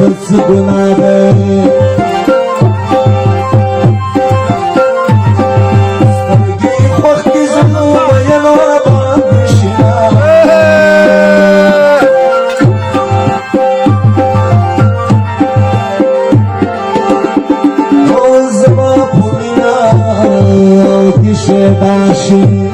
دس گناه ده سترگی خوخ کی زنو وینو باندې شنا او زما پومینا کی شداشی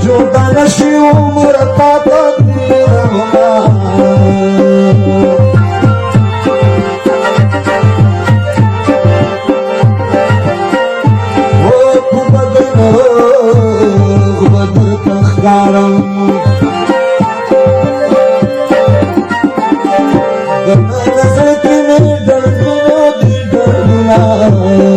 جودا نشي عمر تا تديرهما او بدن بدر تخارم نظر کې مې دردونه دي دردونه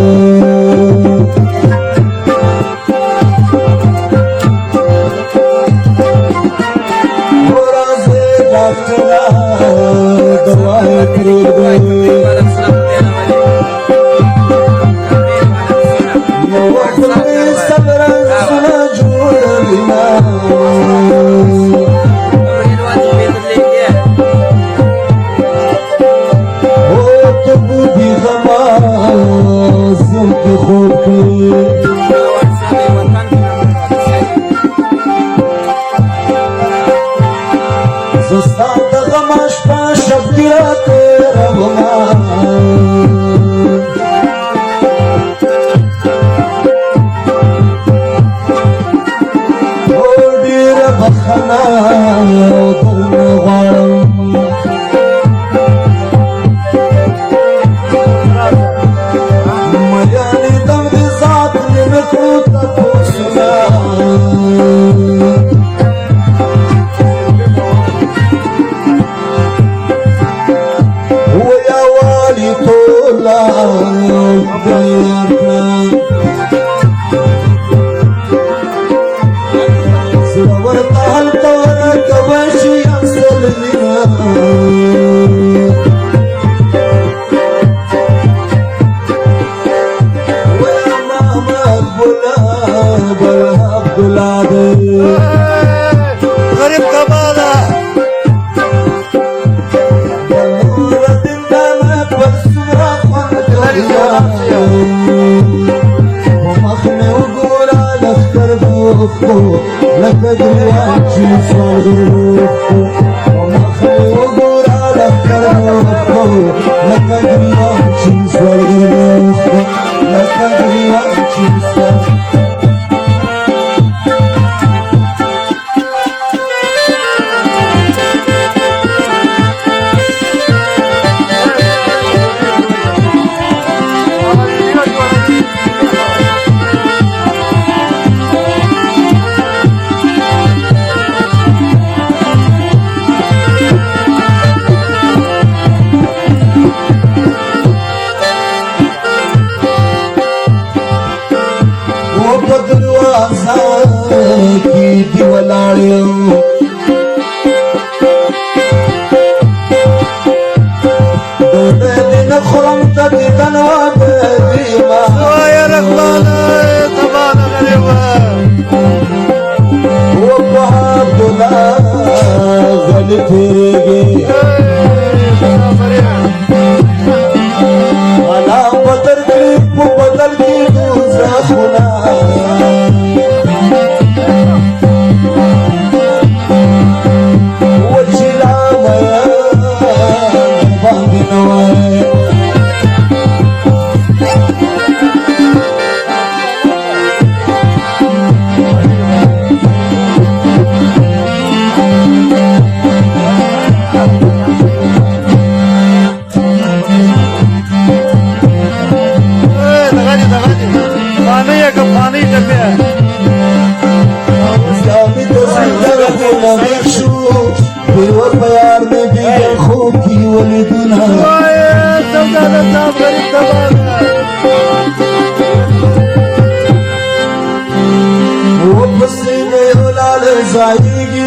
जाएगी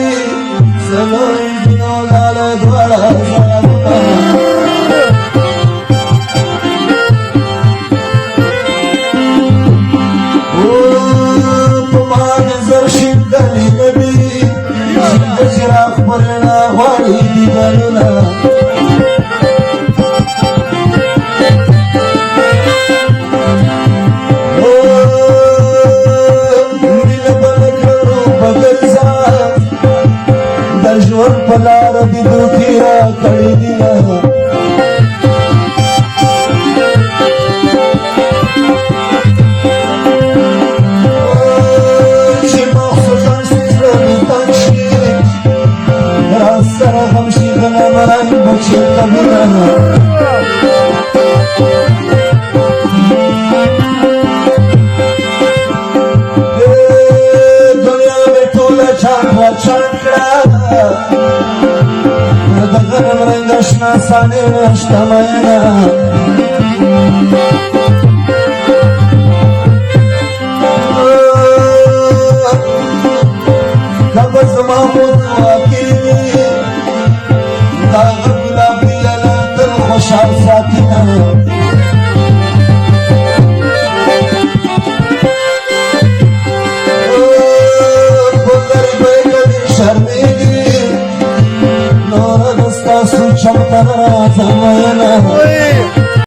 सलोई लाल द्वारा ओ तुम्हारी जर्शिद गली ربنا دنیا میں ټوله چاکړه چاکړه د غنم رنګ شنه سانې نشته مینا کب زما مو دعا کې دا ګلابي لاله تل خوشحال ساتي شرمېږي نور دستا سو چمتنه